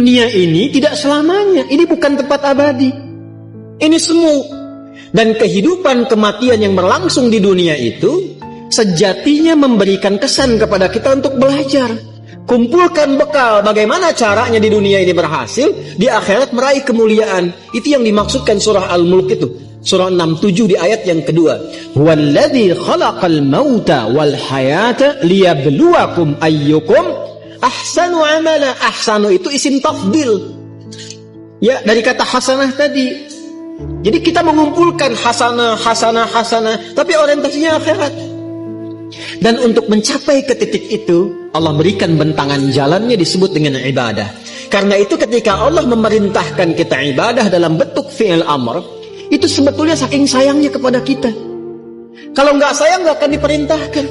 dunia ini tidak selamanya. Ini bukan tempat abadi. Ini semu. Dan kehidupan kematian yang berlangsung di dunia itu sejatinya memberikan kesan kepada kita untuk belajar. Kumpulkan bekal bagaimana caranya di dunia ini berhasil, di akhirat meraih kemuliaan. Itu yang dimaksudkan surah Al-Mulk itu. Surah 67 di ayat yang kedua. Walladzi khalaqal mauta wal hayata liyabluwakum ayyukum ahsanu amala. Ahsanu itu isim tafdil. Ya, dari kata hasanah tadi. Jadi kita mengumpulkan hasanah, tapi orientasinya akhirat. Dan untuk mencapai ke titik itu, Allah berikan bentangan jalannya disebut dengan ibadah. Karena itu ketika Allah memerintahkan kita ibadah dalam bentuk fi'il amr, itu sebetulnya saking sayangnya kepada kita. Kalau nggak sayang nggak akan diperintahkan.